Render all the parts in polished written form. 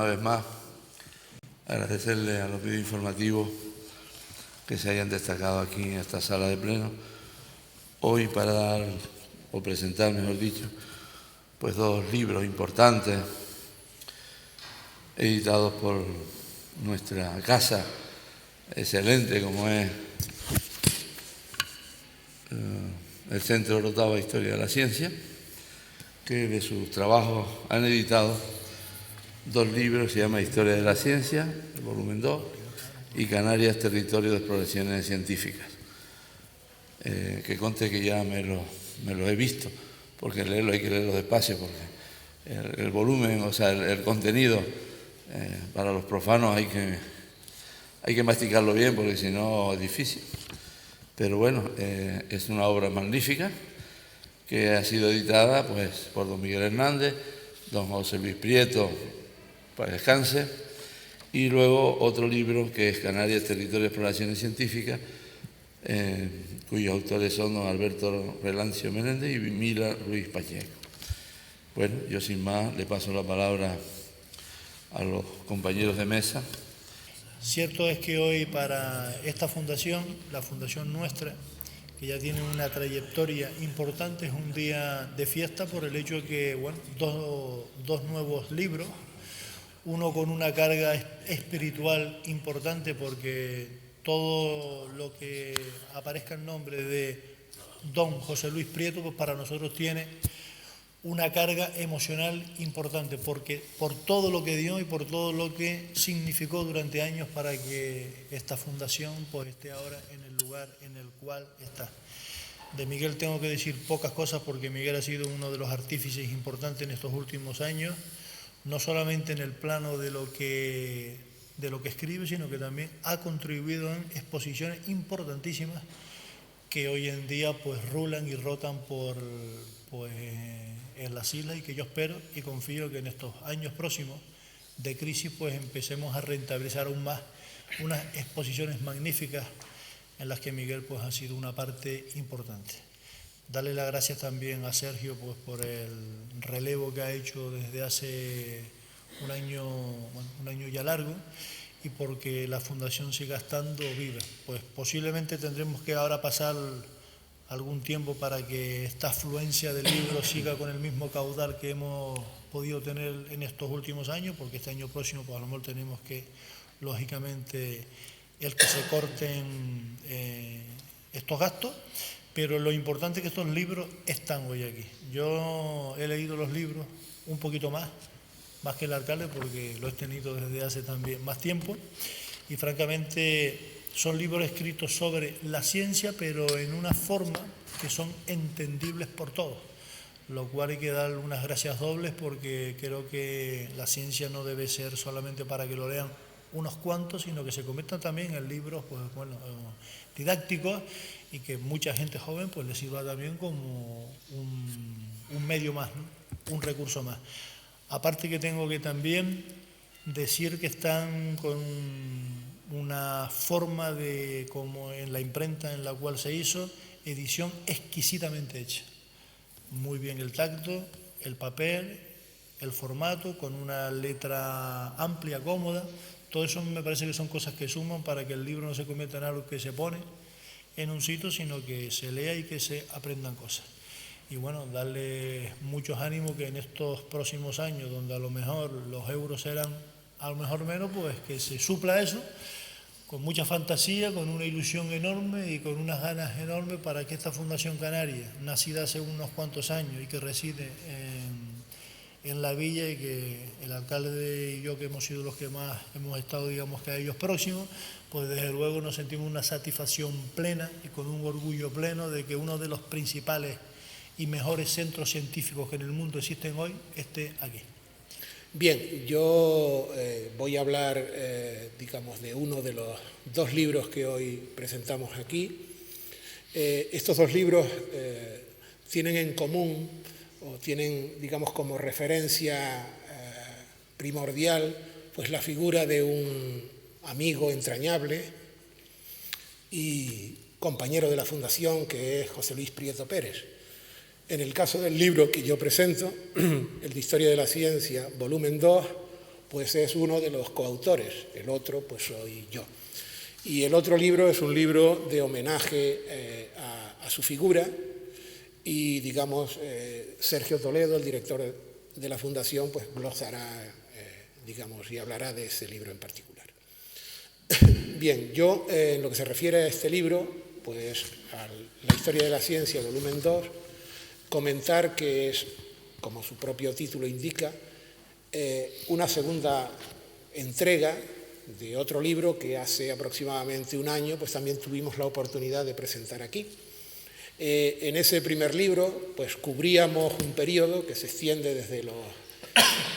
una vez más agradecerle a los medios informativos que se hayan destacado aquí en esta sala de pleno hoy para dar, o presentar, mejor dicho, pues dos libros importantes editados por nuestra casa excelente como es el Centro Orotava de Historia de la Ciencia, que de sus trabajos han editado dos libros, se llama Historia de la Ciencia, el volumen 2, y Canarias, Territorio de Exploraciones Científicas. Que conste que ya me lo he visto, porque leerlo hay que leerlo despacio, porque el volumen, o sea, el contenido, para los profanos hay que masticarlo bien, porque si no es difícil. Pero bueno, es una obra magnífica que ha sido editada pues, por don Miguel Hernández, don José Luis Prieto, para descanse, y luego otro libro que es Canarias, Territorio de Exploraciones Científicas, cuyos autores son don Alberto Relancio Menéndez y Mila Ruiz Pacheco. Bueno, yo sin más le paso la palabra a los compañeros de mesa. Cierto es que hoy para esta fundación, la fundación nuestra, que ya tiene una trayectoria importante, es un día de fiesta por el hecho de que, bueno, dos nuevos libros, uno con una carga espiritual importante porque todo lo que aparezca en nombre de don José Luis Prieto, pues para nosotros tiene una carga emocional importante, porque por todo lo que dio y por todo lo que significó durante años para que esta fundación pues esté ahora en el lugar en el cual está. De Miguel tengo que decir pocas cosas porque Miguel ha sido uno de los artífices importantes en estos últimos años, no solamente en el plano de lo que escribe, sino que también ha contribuido en exposiciones importantísimas que hoy en día pues rulan y rotan en las islas, y que yo espero y confío que en estos años próximos de crisis pues empecemos a rentabilizar aún más unas exposiciones magníficas en las que Miguel pues ha sido una parte importante. Darle las gracias también a Sergio pues por el relevo que ha hecho desde hace un año ya largo, y porque la fundación siga estando viva. Pues posiblemente tendremos que ahora pasar algún tiempo para que esta afluencia del libro siga con el mismo caudal que hemos podido tener en estos últimos años, porque este año próximo pues a lo mejor tenemos que, lógicamente, el que se corten estos gastos, pero lo importante es que estos libros están hoy aquí. Yo he leído los libros un poquito más que el alcalde, porque lo he tenido desde hace también más tiempo, y francamente son libros escritos sobre la ciencia, pero en una forma que son entendibles por todos, lo cual hay que dar unas gracias dobles, porque creo que la ciencia no debe ser solamente para que lo lean unos cuantos, sino que se conviertan también en libros pues, bueno, didácticos, y que mucha gente joven pues les sirva también como un medio más, ¿no? Un recurso más. Aparte que tengo que también decir que están con una forma de, como en la imprenta en la cual se hizo, edición exquisitamente hecha. Muy bien el tacto, el papel, el formato, con una letra amplia, cómoda. Todo eso me parece que son cosas que suman para que el libro no se convierta en algo que se pone en un sitio, sino que se lea y que se aprendan cosas. Y bueno, darle muchos ánimos que en estos próximos años, donde a lo mejor los euros serán a lo mejor menos, pues que se supla eso con mucha fantasía, con una ilusión enorme y con unas ganas enormes para que esta Fundación Canaria, nacida hace unos cuantos años y que reside en la villa, y que el alcalde y yo, que hemos sido los que más hemos estado, digamos, que a ellos próximos, pues desde luego nos sentimos una satisfacción plena y con un orgullo pleno de que uno de los principales y mejores centros científicos que en el mundo existen hoy esté aquí. Bien, yo voy a hablar, digamos, de uno de los dos libros que hoy presentamos aquí. Estos dos libros tienen en común, o tienen, digamos, como referencia primordial, pues la figura de un amigo entrañable y compañero de la Fundación, que es José Luis Prieto Pérez. En el caso del libro que yo presento, el de Historia de la Ciencia, volumen 2, pues es uno de los coautores, el otro pues soy yo. Y el otro libro es un libro de homenaje a su figura y, digamos, Sergio Toledo, el director de la Fundación, pues glosará, digamos, y hablará de ese libro en particular. Bien, yo en lo que se refiere a este libro, pues a la historia de la ciencia, volumen 2, comentar que es, como su propio título indica, una segunda entrega de otro libro que hace aproximadamente un año pues también tuvimos la oportunidad de presentar aquí. En ese primer libro pues cubríamos un periodo que se extiende desde los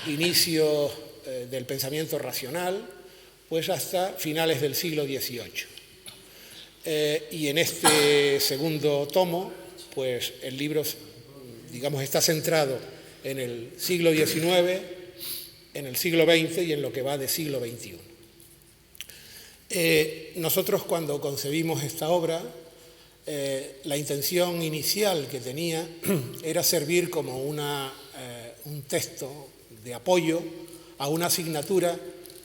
inicios del pensamiento racional pues hasta finales del siglo XVIII. Y en este segundo tomo pues el libro, digamos, está centrado en el siglo XIX, en el siglo XX y en lo que va de siglo XXI. Nosotros cuando concebimos esta obra, la intención inicial que tenía era servir como un texto de apoyo a una asignatura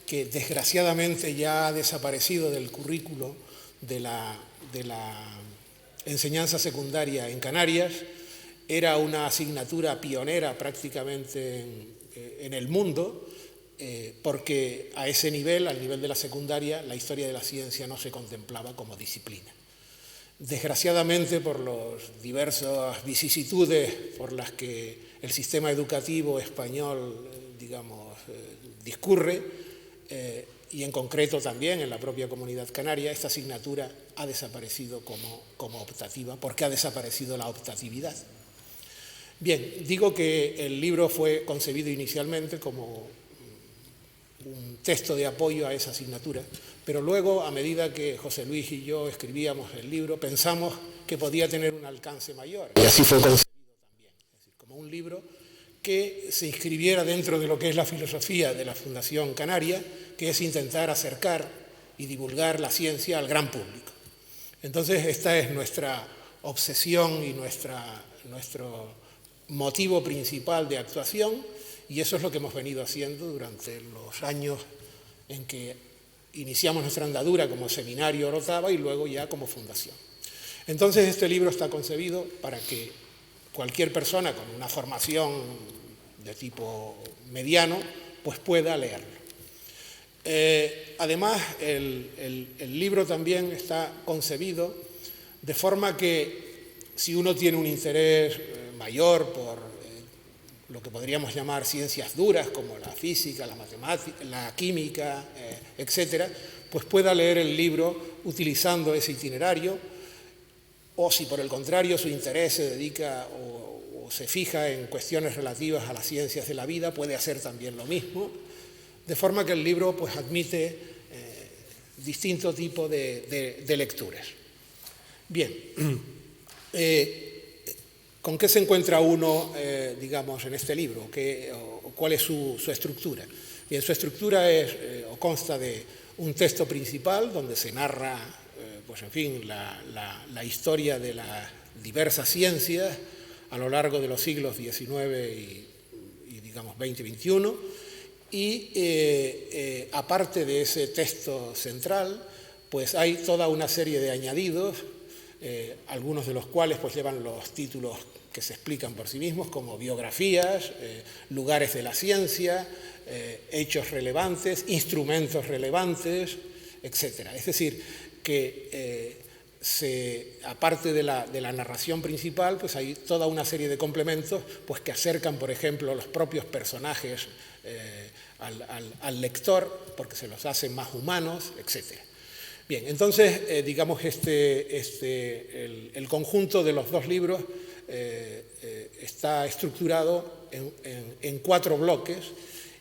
que desgraciadamente ya ha desaparecido del currículo de la enseñanza secundaria en Canarias. Era una asignatura pionera prácticamente en el mundo, porque a ese nivel, al nivel de la secundaria, la historia de la ciencia no se contemplaba como disciplina. Desgraciadamente, por las diversas vicisitudes por las que el sistema educativo español, digamos, discurre, y en concreto también en la propia comunidad canaria, esta asignatura ha desaparecido como optativa, porque ha desaparecido la optatividad. Bien, digo que el libro fue concebido inicialmente como un texto de apoyo a esa asignatura, pero luego, a medida que José Luis y yo escribíamos el libro, pensamos que podía tener un alcance mayor. Y así fue concebido también, es decir, como un libro que se inscribiera dentro de lo que es la filosofía de la Fundación Canaria, que es intentar acercar y divulgar la ciencia al gran público. Entonces, esta es nuestra obsesión y nuestro motivo principal de actuación, y eso es lo que hemos venido haciendo durante los años en que iniciamos nuestra andadura como seminario Orotava y luego ya como fundación. Entonces este libro está concebido para que cualquier persona con una formación de tipo mediano pues pueda leerlo. Además, el libro también está concebido de forma que si uno tiene un interés mayor por lo que podríamos llamar ciencias duras, como la física, la matemática, la química, etcétera, pues pueda leer el libro utilizando ese itinerario, o si por el contrario su interés se dedica o se fija en cuestiones relativas a las ciencias de la vida, puede hacer también lo mismo, de forma que el libro pues admite distinto tipo de lecturas. Bien, ¿con qué se encuentra uno, digamos, en este libro? ¿Cuál es su estructura? Bien, su estructura consta de un texto principal donde se narra, pues en fin, la historia de las diversas ciencias a lo largo de los siglos XIX y digamos, XX y XXI. Y aparte de ese texto central, pues hay toda una serie de añadidos, algunos de los cuales pues llevan los títulos que se explican por sí mismos, como biografías, lugares de la ciencia, hechos relevantes, instrumentos relevantes, etc. Es decir, que aparte de la narración principal, pues hay toda una serie de complementos pues, que acercan, por ejemplo, los propios personajes al lector, porque se los hacen más humanos, etc. Bien, entonces, digamos, el conjunto de los dos libros está estructurado en 4 bloques,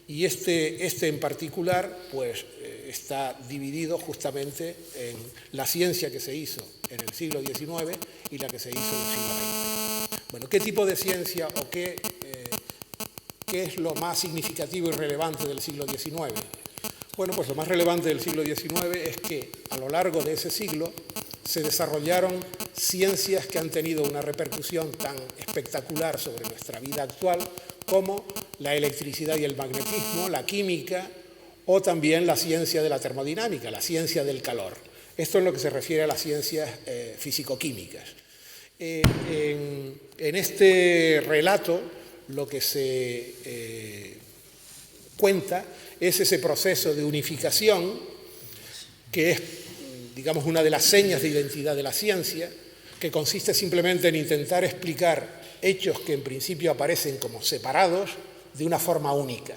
y este en particular pues, está dividido justamente en la ciencia que se hizo en el siglo XIX y la que se hizo en el siglo XX. Bueno, ¿qué tipo de ciencia o qué es lo más significativo y relevante del siglo XIX? Bueno, pues lo más relevante del siglo XIX es que a lo largo de ese siglo se desarrollaron ciencias que han tenido una repercusión tan espectacular sobre nuestra vida actual como la electricidad y el magnetismo, la química, o también la ciencia de la termodinámica, la ciencia del calor. Esto es lo que se refiere a las ciencias físico-químicas. En este relato lo que se cuenta es ese proceso de unificación que es, digamos, una de las señas de identidad de la ciencia, que consiste simplemente en intentar explicar hechos que en principio aparecen como separados de una forma única.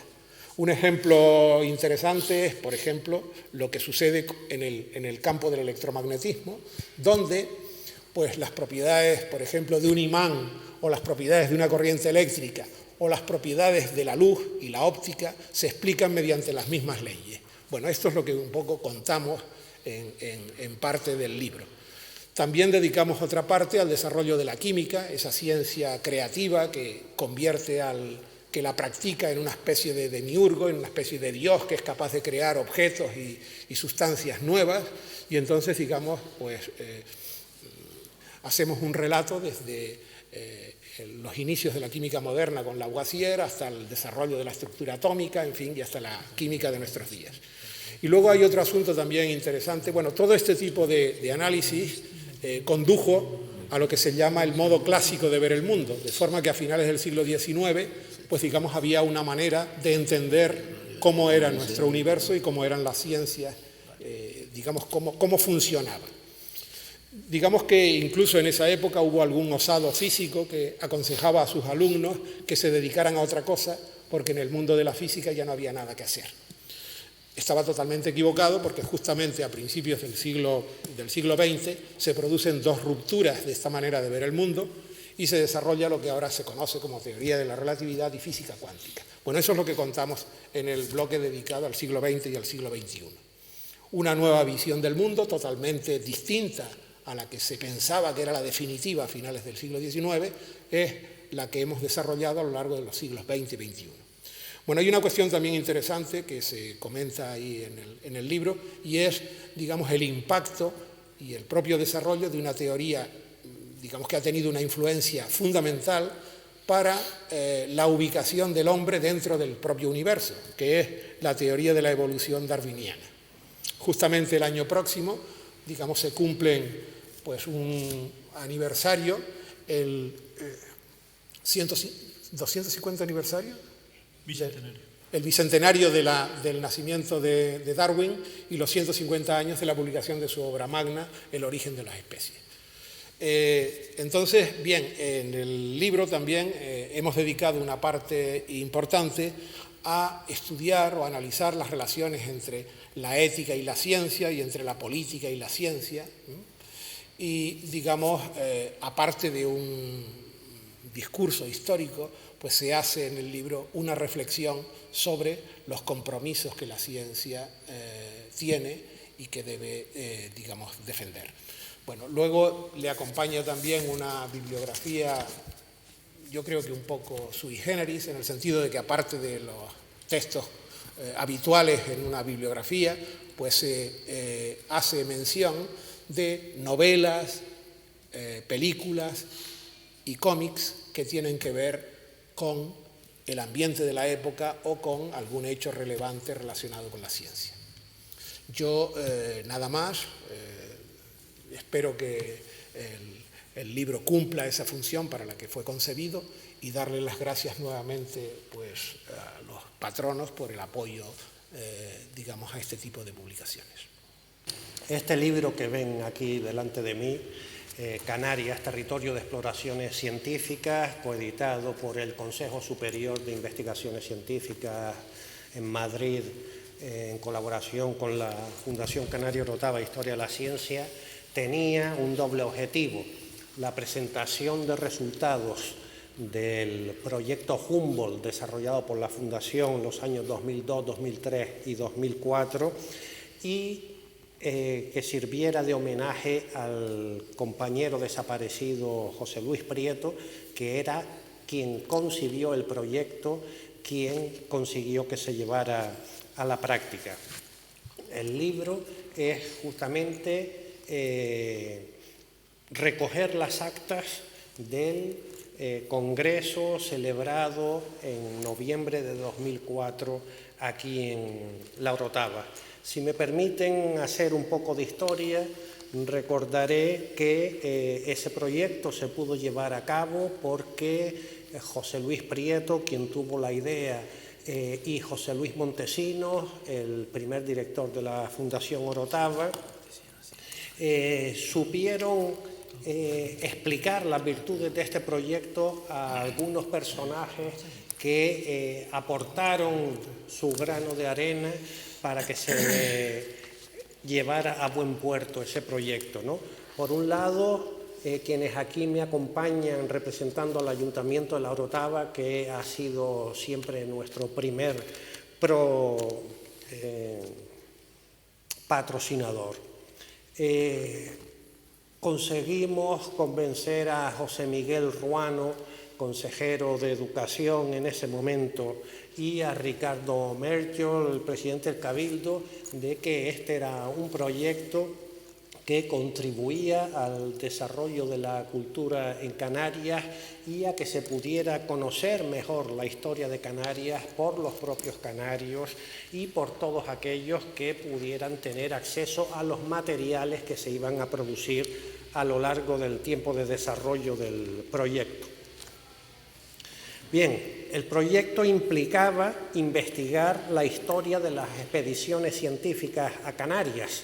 Un ejemplo interesante es, por ejemplo, lo que sucede en el campo del electromagnetismo, donde pues, las propiedades, por ejemplo, de un imán o las propiedades de una corriente eléctrica o las propiedades de la luz y la óptica se explican mediante las mismas leyes. Bueno, esto es lo que un poco contamos en parte del libro. También dedicamos otra parte al desarrollo de la química, esa ciencia creativa que convierte que la practica en una especie de demiurgo, en una especie de dios que es capaz de crear objetos y sustancias nuevas, y entonces, digamos, pues hacemos un relato desde los inicios de la química moderna con Lavoisier hasta el desarrollo de la estructura atómica, en fin, y hasta la química de nuestros días. Y luego hay otro asunto también interesante. Bueno, todo este tipo de análisis condujo a lo que se llama el modo clásico de ver el mundo, de forma que a finales del siglo XIX, pues digamos, había una manera de entender cómo era nuestro universo y cómo eran las ciencias, digamos, cómo funcionaban. Digamos que incluso en esa época hubo algún osado físico que aconsejaba a sus alumnos que se dedicaran a otra cosa, porque en el mundo de la física ya no había nada que hacer. Estaba totalmente equivocado, porque justamente a principios del siglo XX se producen dos rupturas de esta manera de ver el mundo y se desarrolla lo que ahora se conoce como teoría de la relatividad y física cuántica. Bueno, eso es lo que contamos en el bloque dedicado al siglo XX y al siglo XXI. Una nueva visión del mundo totalmente distinta a la que se pensaba que era la definitiva a finales del siglo XIX, es la que hemos desarrollado a lo largo de los siglos XX y XXI. Bueno, hay una cuestión también interesante que se comenta ahí en el libro, y es, digamos, el impacto y el propio desarrollo de una teoría, digamos, que ha tenido una influencia fundamental para la ubicación del hombre dentro del propio universo, que es la teoría de la evolución darwiniana. Justamente el año próximo, digamos, se cumplen pues un aniversario, el 250 aniversario, Bicentenario. El bicentenario del nacimiento de Darwin y los 150 años de la publicación de su obra magna, El origen de las especies. Entonces, bien, en el libro también hemos dedicado una parte importante a estudiar o analizar las relaciones entre la ética y la ciencia y entre la política y la ciencia. Y, digamos, aparte de un discurso histórico, pues se hace en el libro una reflexión sobre los compromisos que la ciencia tiene y que debe, digamos, defender. Bueno, luego le acompaña también una bibliografía, yo creo que un poco sui generis, en el sentido de que aparte de los textos habituales en una bibliografía, pues se hace mención de novelas, películas y cómics que tienen que ver con el ambiente de la época o con algún hecho relevante relacionado con la ciencia. Yo nada más, espero que el libro cumpla esa función para la que fue concebido y darle las gracias nuevamente pues, a los patronos por el apoyo, digamos, a este tipo de publicaciones. Este libro que ven aquí delante de mí, Canarias, Territorio de Exploraciones Científicas, coeditado por el Consejo Superior de Investigaciones Científicas en Madrid, en colaboración con la Fundación Canario Orotava Historia de la Ciencia, tenía un doble objetivo: la presentación de resultados del proyecto Humboldt desarrollado por la Fundación en los años 2002, 2003 y 2004 y que sirviera de homenaje al compañero desaparecido José Luis Prieto, que era quien concibió el proyecto, quien consiguió que se llevara a la práctica. El libro es justamente recoger las actas del congreso celebrado en noviembre de 2004 aquí en La Orotava. Si me permiten hacer un poco de historia, recordaré que ese proyecto se pudo llevar a cabo porque José Luis Prieto, quien tuvo la idea, y José Luis Montesinos, el primer director de la Fundación Orotava, supieron explicar las virtudes de este proyecto a algunos personajes que aportaron su grano de arena para que se llevara a buen puerto ese proyecto, ¿no? Por un lado, quienes aquí me acompañan representando al Ayuntamiento de La Orotava, que ha sido siempre nuestro primer patrocinador. Conseguimos convencer a José Miguel Ruano, consejero de Educación en ese momento, y a Ricardo Merchol, el presidente del Cabildo, de que este era un proyecto que contribuía al desarrollo de la cultura en Canarias y a que se pudiera conocer mejor la historia de Canarias por los propios canarios y por todos aquellos que pudieran tener acceso a los materiales que se iban a producir a lo largo del tiempo de desarrollo del proyecto. Bien, el proyecto implicaba investigar la historia de las expediciones científicas a Canarias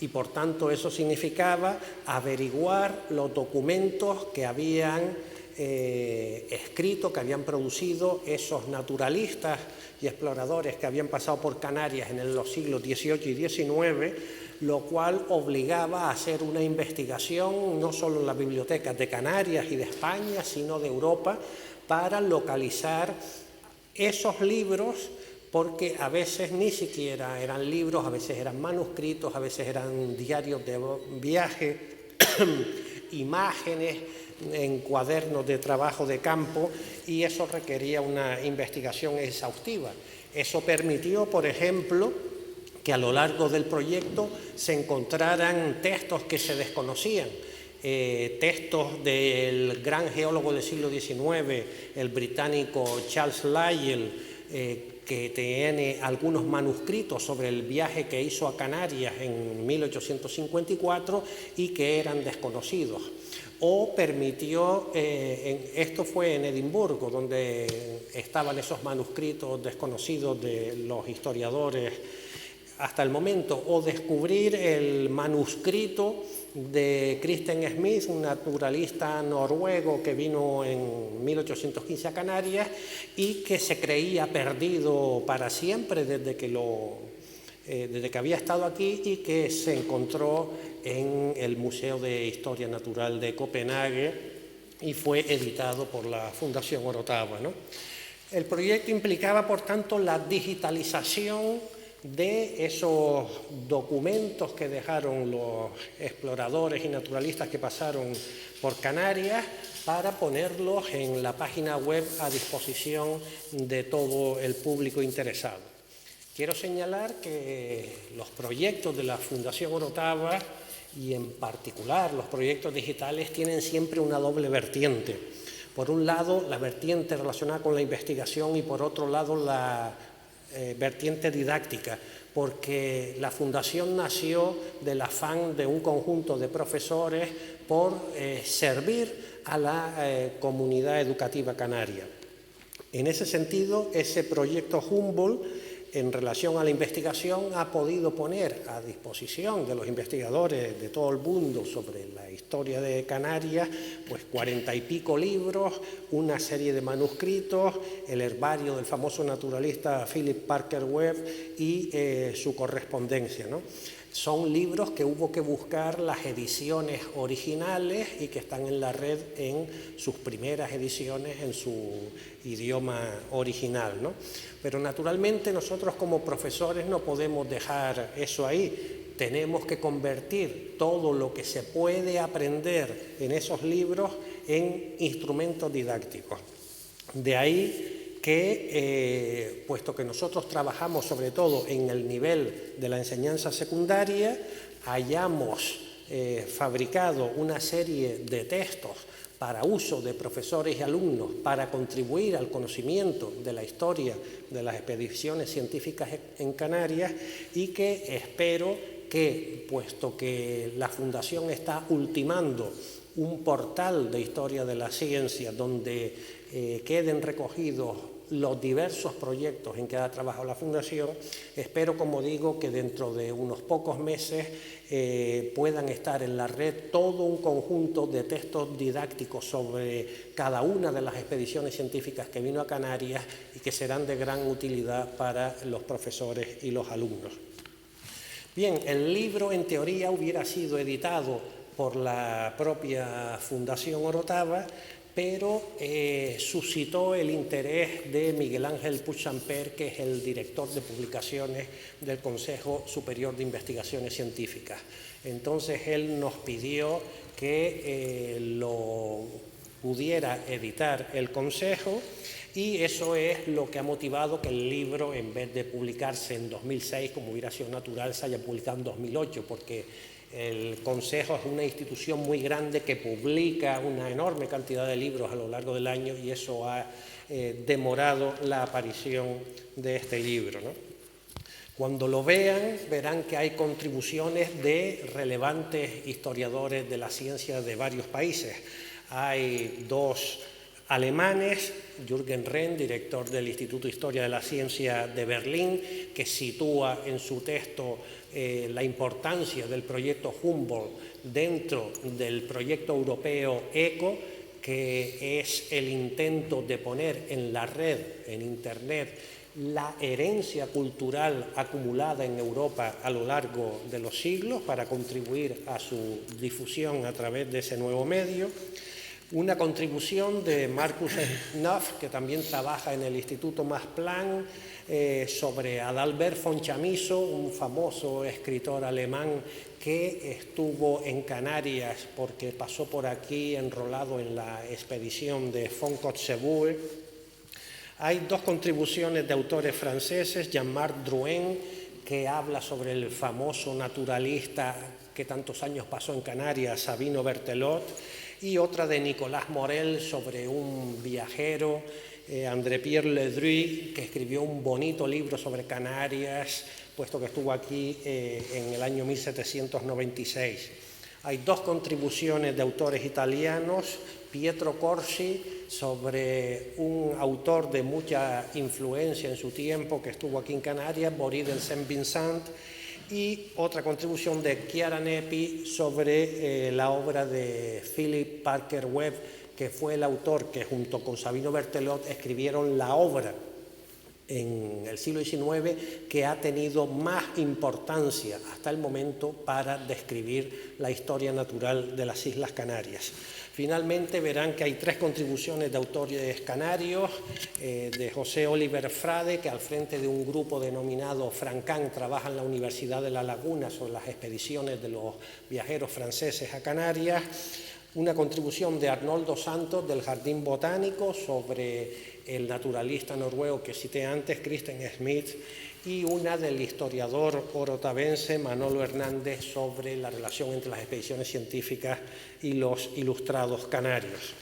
y, por tanto, eso significaba averiguar los documentos que habían escrito, que habían producido esos naturalistas y exploradores que habían pasado por Canarias en los siglos XVIII y XIX, lo cual obligaba a hacer una investigación no solo en las bibliotecas de Canarias y de España, sino de Europa, para localizar esos libros, porque a veces ni siquiera eran libros, a veces eran manuscritos, a veces eran diarios de viaje, imágenes en cuadernos de trabajo de campo, y eso requería una investigación exhaustiva. Eso permitió, por ejemplo, que a lo largo del proyecto se encontraran textos que se desconocían, textos del gran geólogo del siglo XIX, el británico Charles Lyell, que tiene algunos manuscritos sobre el viaje que hizo a Canarias en 1854 y que eran desconocidos. O permitió, esto fue en Edimburgo, donde estaban esos manuscritos desconocidos de los historiadores hasta el momento, o descubrir el manuscrito de Christian Smith, un naturalista noruego que vino en 1815 a Canarias y que se creía perdido para siempre desde que había estado aquí, y que se encontró en el Museo de Historia Natural de Copenhague y fue editado por la Fundación Orotava, ¿no? El proyecto implicaba, por tanto, la digitalización de esos documentos que dejaron los exploradores y naturalistas que pasaron por Canarias, para ponerlos en la página web a disposición de todo el público interesado. Quiero señalar que los proyectos de la Fundación Orotava, y en particular los proyectos digitales, tienen siempre una doble vertiente. Por un lado, la vertiente relacionada con la investigación, y por otro lado, la vertiente didáctica, porque la Fundación nació del afán de un conjunto de profesores por servir a la comunidad educativa canaria. En ese sentido, ese proyecto Humboldt, en relación a la investigación, ha podido poner a disposición de los investigadores de todo el mundo sobre la historia de Canarias, pues 40 y pico libros, una serie de manuscritos, el herbario del famoso naturalista Philip Parker Webb y su correspondencia, ¿no? Son libros que hubo que buscar las ediciones originales y que están en la red en sus primeras ediciones en su idioma original, ¿no? Pero naturalmente nosotros como profesores no podemos dejar eso ahí. Tenemos que convertir todo lo que se puede aprender en esos libros en instrumentos didácticos. De ahí que, puesto que nosotros trabajamos sobre todo en el nivel de la enseñanza secundaria, hayamos fabricado una serie de textos para uso de profesores y alumnos, para contribuir al conocimiento de la historia de las expediciones científicas en Canarias, y que espero que, puesto que la Fundación está ultimando un portal de historia de la ciencia donde queden recogidos los diversos proyectos en que ha trabajado la Fundación, espero, como digo, que dentro de unos pocos meses puedan estar en la red todo un conjunto de textos didácticos sobre cada una de las expediciones científicas que vino a Canarias y que serán de gran utilidad para los profesores y los alumnos. Bien, el libro en teoría hubiera sido editado por la propia Fundación Orotava, pero suscitó el interés de Miguel Ángel Puigsamper, que es el director de publicaciones del Consejo Superior de Investigaciones Científicas. Entonces él nos pidió que lo pudiera editar el Consejo, y eso es lo que ha motivado que el libro, en vez de publicarse en 2006, como hubiera sido natural, se haya publicado en 2008, porque el Consejo es una institución muy grande que publica una enorme cantidad de libros a lo largo del año, y eso ha demorado la aparición de este libro, ¿no? Cuando lo vean, verán que hay contribuciones de relevantes historiadores de la ciencia de varios países. Hay dos alemanes, Jürgen Renn, director del Instituto de Historia de la Ciencia de Berlín, que sitúa en su texto la importancia del proyecto Humboldt dentro del proyecto europeo ECO, que es el intento de poner en la red, en Internet, la herencia cultural acumulada en Europa a lo largo de los siglos para contribuir a su difusión a través de ese nuevo medio. Una contribución de Markus Knauf, que también trabaja en el Instituto Max Planck, sobre Adalbert von Chamisso, un famoso escritor alemán que estuvo en Canarias porque pasó por aquí enrolado en la expedición de von Kotzebue. Hay dos contribuciones de autores franceses, Jean-Marc Drouin, que habla sobre el famoso naturalista que tantos años pasó en Canarias, Sabino Berthelot, y otra de Nicolas Morel sobre un viajero, André-Pierre Ledru, que escribió un bonito libro sobre Canarias, puesto que estuvo aquí en el año 1796. Hay dos contribuciones de autores italianos, Pietro Corsi, sobre un autor de mucha influencia en su tiempo que estuvo aquí en Canarias, Boris del Saint-Vincent, y otra contribución de Chiara Nepi sobre la obra de Philip Parker Webb, que fue el autor que junto con Sabino Berthelot escribieron la obra en el siglo XIX que ha tenido más importancia hasta el momento para describir la historia natural de las Islas Canarias. Finalmente verán que hay tres contribuciones de autores canarios, de José Oliver Frade, que al frente de un grupo denominado Francan trabaja en la Universidad de La Laguna sobre las expediciones de los viajeros franceses a Canarias. Una contribución de Arnoldo Santos del Jardín Botánico sobre el naturalista noruego que cité antes, Christian Smith, y una del historiador orotavense Manolo Hernández sobre la relación entre las expediciones científicas y los ilustrados canarios.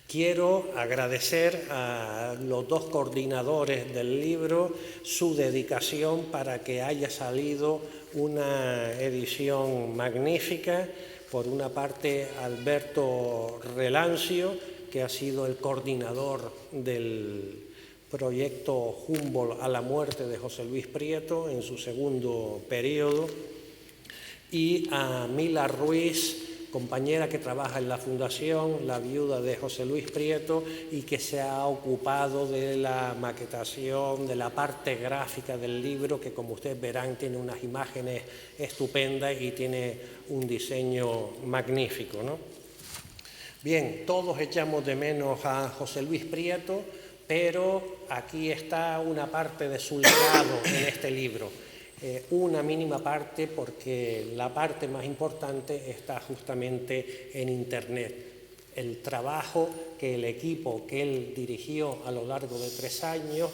Quiero agradecer a los dos coordinadores del libro su dedicación para que haya salido una edición magnífica. Por una parte, Alberto Relancio, que ha sido el coordinador del proyecto Humboldt a la muerte de José Luis Prieto en su segundo periodo, y a Mila Ruiz, compañera que trabaja en la Fundación, la viuda de José Luis Prieto, y que se ha ocupado de la maquetación, de la parte gráfica del libro, que como ustedes verán tiene unas imágenes estupendas y tiene un diseño magnífico, ¿no? Bien, todos echamos de menos a José Luis Prieto, pero aquí está una parte de su legado en este libro. Una mínima parte, porque la parte más importante está justamente en Internet. El trabajo que el equipo que él dirigió a lo largo de 3 años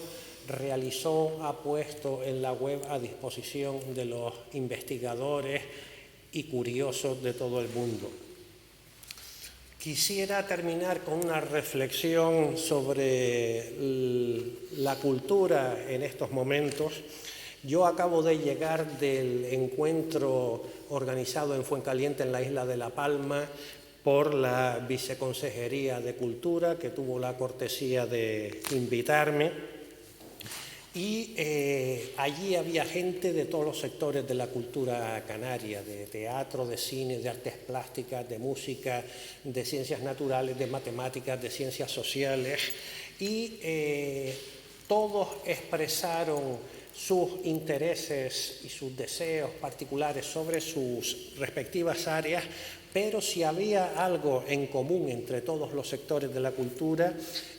realizó, ha puesto en la web a disposición de los investigadores y curiosos de todo el mundo. Quisiera terminar con una reflexión sobre la cultura en estos momentos. Yo acabo de llegar del encuentro organizado en Fuencaliente, en la isla de La Palma, por la Viceconsejería de Cultura, que tuvo la cortesía de invitarme. Y allí había gente de todos los sectores de la cultura canaria, de teatro, de cine, de artes plásticas, de música, de ciencias naturales, de matemáticas, de ciencias sociales, y todos expresaron sus intereses y sus deseos particulares sobre sus respectivas áreas, pero si había algo en común entre todos los sectores de la cultura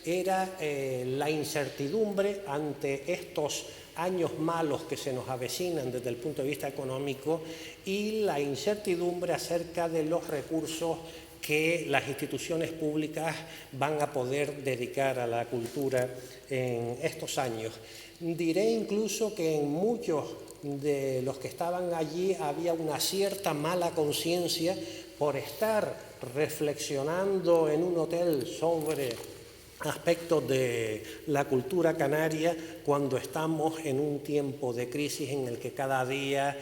era la incertidumbre ante estos años malos que se nos avecinan desde el punto de vista económico y la incertidumbre acerca de los recursos que las instituciones públicas van a poder dedicar a la cultura en estos años. Diré incluso que en muchos de los que estaban allí había una cierta mala conciencia por estar reflexionando en un hotel sobre aspectos de la cultura canaria cuando estamos en un tiempo de crisis en el que cada día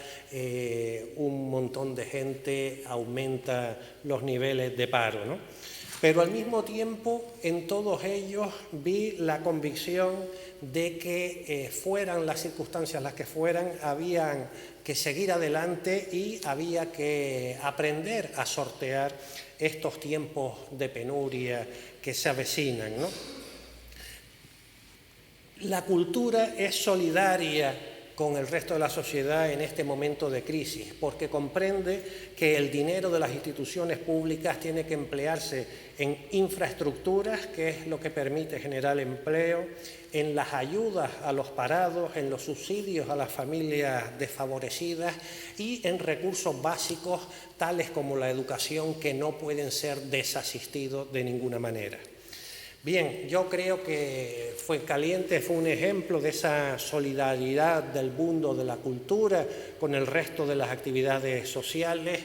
un montón de gente aumenta los niveles de paro, ¿no? Pero al mismo tiempo en todos ellos vi la convicción de que fueran las circunstancias las que fueran, habían que seguir adelante y había que aprender a sortear estos tiempos de penuria que se avecinan, ¿no? La cultura es solidaria con el resto de la sociedad en este momento de crisis, porque comprende que el dinero de las instituciones públicas tiene que emplearse en infraestructuras, que es lo que permite generar empleo, en las ayudas a los parados, en los subsidios a las familias desfavorecidas y en recursos básicos tales como la educación, que no pueden ser desasistidos de ninguna manera. Bien, yo creo que Fuencaliente fue un ejemplo de esa solidaridad del mundo de la cultura con el resto de las actividades sociales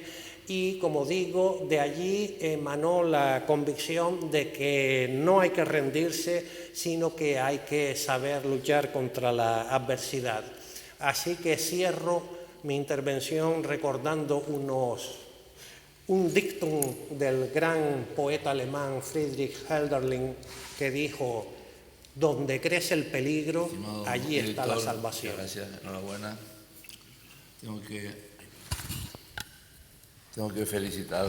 y, como digo, de allí emanó la convicción de que no hay que rendirse, sino que hay que saber luchar contra la adversidad. Así que cierro mi intervención recordando un dictum del gran poeta alemán Friedrich Hölderlin, que dijo: donde crece el peligro, Estimado allí director, está la salvación. Gracias, enhorabuena. Tengo que felicitar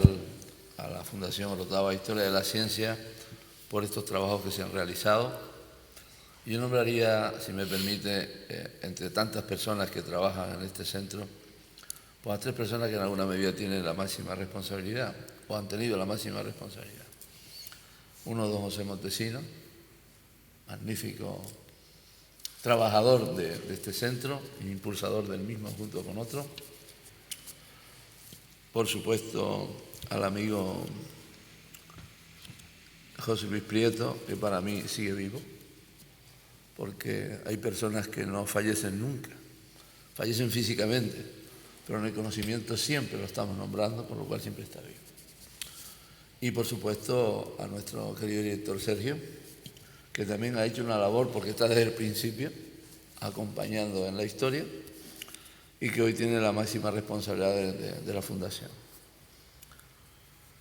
a la Fundación Orotava Historia de la Ciencia por estos trabajos que se han realizado. Yo nombraría, si me permite, entre tantas personas que trabajan en este centro, pues a 3 personas que en alguna medida tienen la máxima responsabilidad o han tenido la máxima responsabilidad. Uno, don José Montesinos, magnífico trabajador de este centro e impulsador del mismo junto con otros. Por supuesto, al amigo José Luis Prieto, que para mí sigue vivo, porque hay personas que no fallecen nunca, fallecen físicamente, pero en el conocimiento siempre lo estamos nombrando, por lo cual siempre está vivo. Y por supuesto a nuestro querido director Sergio, que también ha hecho una labor porque está desde el principio acompañando en la historia y que hoy tiene la máxima responsabilidad de la Fundación.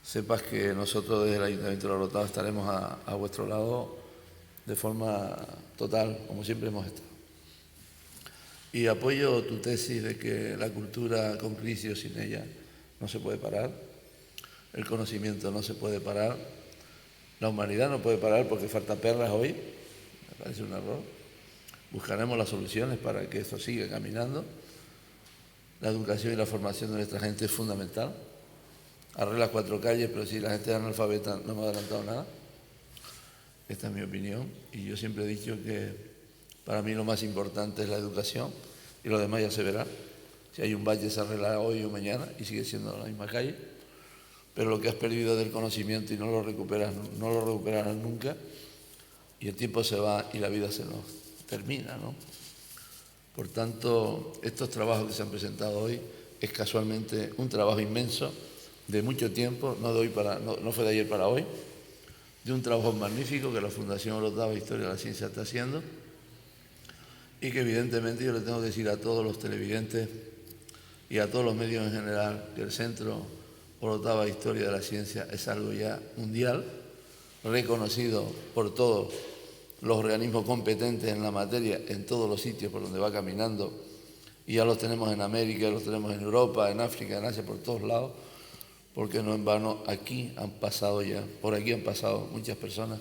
Sepas que nosotros desde el Ayuntamiento de La Orotava estaremos a vuestro lado de forma total, como siempre hemos estado. Y apoyo tu tesis de que la cultura con crisis o sin ella no se puede parar, el conocimiento no se puede parar, la humanidad no puede parar porque falta perlas hoy, me parece un error. Buscaremos las soluciones para que esto siga caminando. La educación y la formación de nuestra gente es fundamental. Arregla 4 calles, pero si la gente es analfabeta no hemos adelantado nada. Esta es mi opinión y yo siempre he dicho que para mí lo más importante es la educación y lo demás ya se verá. Si hay un valle se arregla hoy o mañana y sigue siendo la misma calle, pero lo que has perdido del conocimiento y no lo recuperarás nunca, y el tiempo se va y la vida se nos termina, ¿no? Por tanto, estos trabajos que se han presentado hoy es casualmente un trabajo inmenso de mucho tiempo, no fue de ayer para hoy, de un trabajo magnífico que la Fundación Orotava Historia de la Ciencia está haciendo y que evidentemente yo le tengo que decir a todos los televidentes y a todos los medios en general que el Centro Orotava Historia de la Ciencia es algo ya mundial, reconocido por todos los organismos competentes en la materia en todos los sitios por donde va caminando, y ya los tenemos en América, los tenemos en Europa, en África, en Asia, por todos lados, porque no en vano aquí han pasado ya, por aquí han pasado muchas personas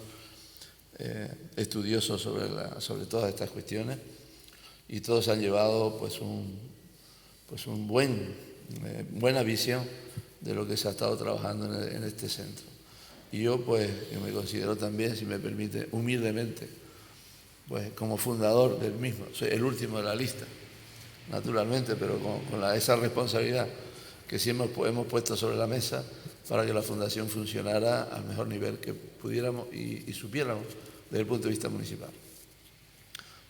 estudiosos sobre todas estas cuestiones, y todos han llevado buena visión de lo que se ha estado trabajando en este centro. Y yo, pues, que me considero también, si me permite, humildemente, pues como fundador del mismo, soy el último de la lista, naturalmente, pero con esa responsabilidad que siempre hemos puesto sobre la mesa para que la Fundación funcionara al mejor nivel que pudiéramos y supiéramos desde el punto de vista municipal.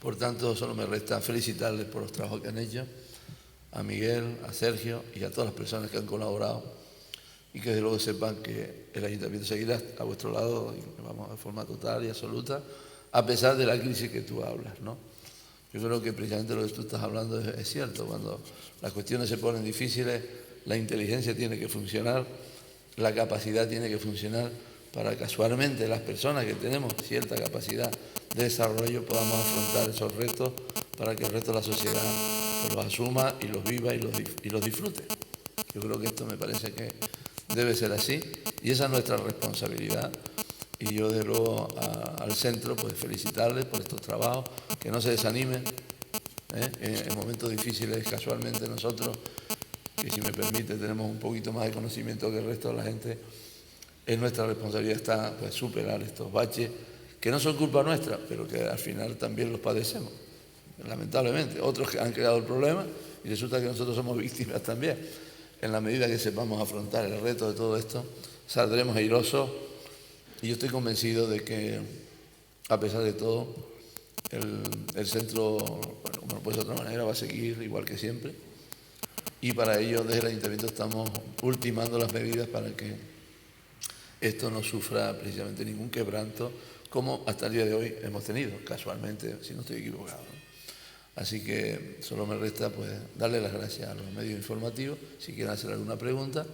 Por tanto, solo me resta felicitarles por los trabajos que han hecho, a Miguel, a Sergio y a todas las personas que han colaborado, y que desde luego sepan que el Ayuntamiento seguirá a vuestro lado, y vamos, de forma total y absoluta, a pesar de la crisis que tú hablas, ¿no? Yo creo que precisamente lo que tú estás hablando es cierto. Cuando las cuestiones se ponen difíciles, la inteligencia tiene que funcionar, la capacidad tiene que funcionar para que casualmente las personas que tenemos cierta capacidad de desarrollo podamos afrontar esos retos para que el resto de la sociedad pues los asuma y los viva y los disfrute. Yo creo que esto me parece que debe ser así y esa es nuestra responsabilidad. Y yo, desde luego, al centro, pues felicitarles por estos trabajos, que no se desanimen, en momentos difíciles. Casualmente nosotros, que si me permite tenemos un poquito más de conocimiento que el resto de la gente, es nuestra responsabilidad está, pues, superar estos baches, que no son culpa nuestra, pero que al final también los padecemos, lamentablemente. Otros que han creado el problema y resulta que nosotros somos víctimas también. En la medida que sepamos afrontar el reto de todo esto, saldremos airosos. Y yo estoy convencido de que, a pesar de todo, el centro, bueno, como no puede ser de otra manera, va a seguir igual que siempre. Y para ello, desde el Ayuntamiento estamos ultimando las medidas para que esto no sufra precisamente ningún quebranto, como hasta el día de hoy hemos tenido, casualmente, si no estoy equivocado, ¿no? Así que solo me resta, pues, darle las gracias a los medios informativos, si quieren hacer alguna pregunta.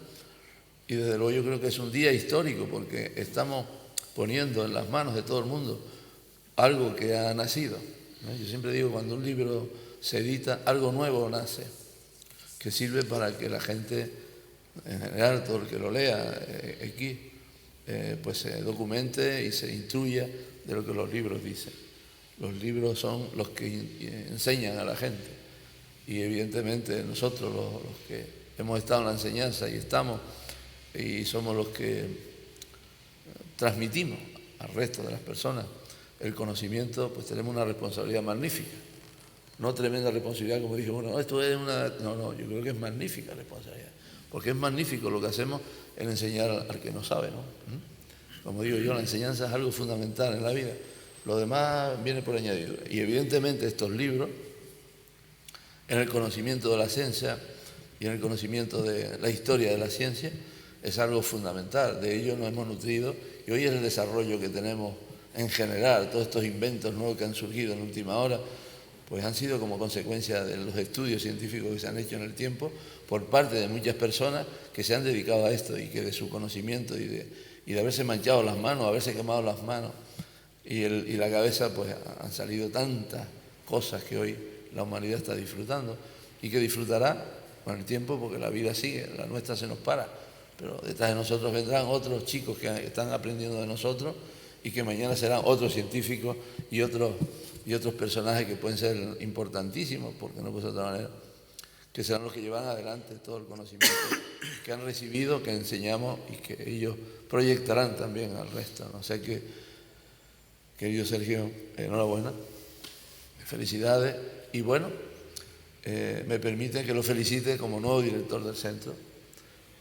Y desde luego yo creo que es un día histórico porque estamos poniendo en las manos de todo el mundo algo que ha nacido, ¿no? Yo siempre digo, cuando un libro se edita, algo nuevo nace, que sirve para que la gente, en general, todo el que lo lea aquí, pues se documente y se instruya de lo que los libros dicen. Los libros son los que enseñan a la gente y evidentemente nosotros los que hemos estado en la enseñanza y somos los que transmitimos al resto de las personas el conocimiento, pues tenemos una responsabilidad magnífica. No tremenda responsabilidad, como dije, bueno, esto es una... No, yo creo que es magnífica responsabilidad, porque es magnífico lo que hacemos en enseñar al que no sabe, ¿no? Como digo yo, la enseñanza es algo fundamental en la vida. Lo demás viene por añadido. Y evidentemente estos libros, en el conocimiento de la ciencia y en el conocimiento de la historia de la ciencia, es algo fundamental. De ello nos hemos nutrido y hoy el desarrollo que tenemos en general, todos estos inventos nuevos que han surgido en última hora, pues han sido como consecuencia de los estudios científicos que se han hecho en el tiempo por parte de muchas personas que se han dedicado a esto y que de su conocimiento y de haberse manchado las manos, haberse quemado las manos y la cabeza, pues han salido tantas cosas que hoy la humanidad está disfrutando y que disfrutará con el tiempo porque la vida sigue, la nuestra se nos para, pero detrás de nosotros vendrán otros chicos que están aprendiendo de nosotros y que mañana serán otros científicos y otros personajes que pueden ser importantísimos, porque no puede ser de otra manera, que serán los que llevan adelante todo el conocimiento que han recibido, que enseñamos y que ellos proyectarán también al resto, ¿no? O sea que, querido Sergio, enhorabuena, felicidades y bueno, me permiten que lo felicite como nuevo director del centro,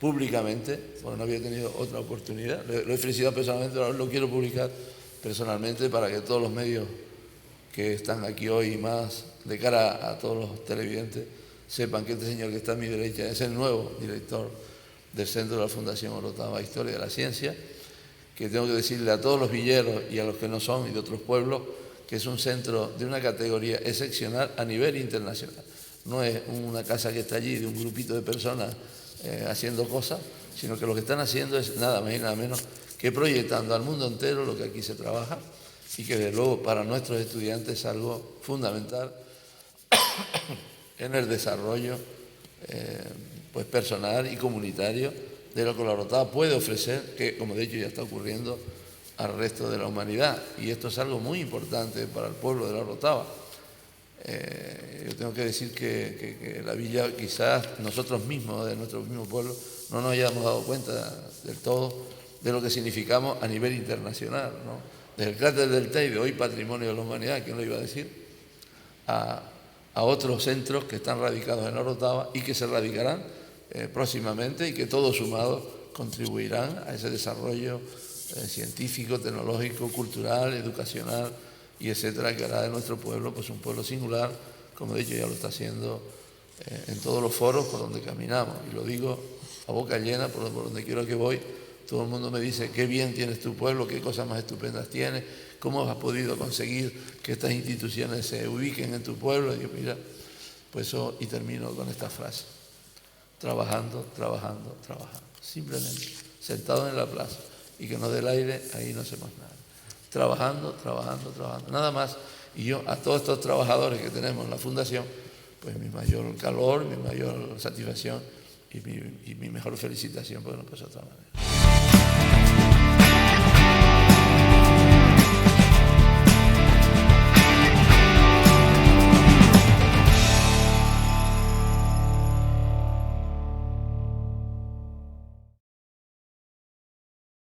públicamente, porque no había tenido otra oportunidad. Lo he felicitado personalmente, ahora lo quiero publicar personalmente para que todos los medios que están aquí hoy y más de cara a todos los televidentes sepan que este señor que está a mi derecha es el nuevo director del Centro de la Fundación Orotava Historia de la Ciencia, que tengo que decirle a todos los villeros y a los que no son y de otros pueblos que es un centro de una categoría excepcional a nivel internacional. No es una casa que está allí de un grupito de personas haciendo cosas, sino que lo que están haciendo es nada más y nada menos que proyectando al mundo entero lo que aquí se trabaja y que desde luego para nuestros estudiantes es algo fundamental en el desarrollo pues personal y comunitario de lo que la Orotava puede ofrecer, que como de hecho ya está ocurriendo al resto de la humanidad. Y esto es algo muy importante para el pueblo de la Orotava. Yo tengo que decir que la villa, quizás nosotros mismos, de nuestro mismo pueblo, no nos hayamos dado cuenta del todo de lo que significamos a nivel internacional, ¿no? Desde el cráter del Teide, hoy Patrimonio de la Humanidad, ¿quién lo iba a decir?, a otros centros que están radicados en la Orotava y que se radicarán próximamente y que todos sumados contribuirán a ese desarrollo científico, tecnológico, cultural, educacional y etcétera, que hará de nuestro pueblo pues un pueblo singular, como he dicho, ya lo está haciendo en todos los foros por donde caminamos. Y lo digo a boca llena, por donde quiero que voy, todo el mundo me dice qué bien tienes tu pueblo, qué cosas más estupendas tienes, cómo has podido conseguir que estas instituciones se ubiquen en tu pueblo. Y yo, mira, pues eso, y termino con esta frase: trabajando, trabajando, trabajando. Simplemente, sentados en la plaza y que nos dé el aire, ahí no hacemos nada. Trabajando, trabajando, trabajando. Nada más. Y yo a todos estos trabajadores que tenemos en la Fundación, pues mi mayor calor, mi mayor satisfacción y mi mejor felicitación, porque no puede ser de otra manera.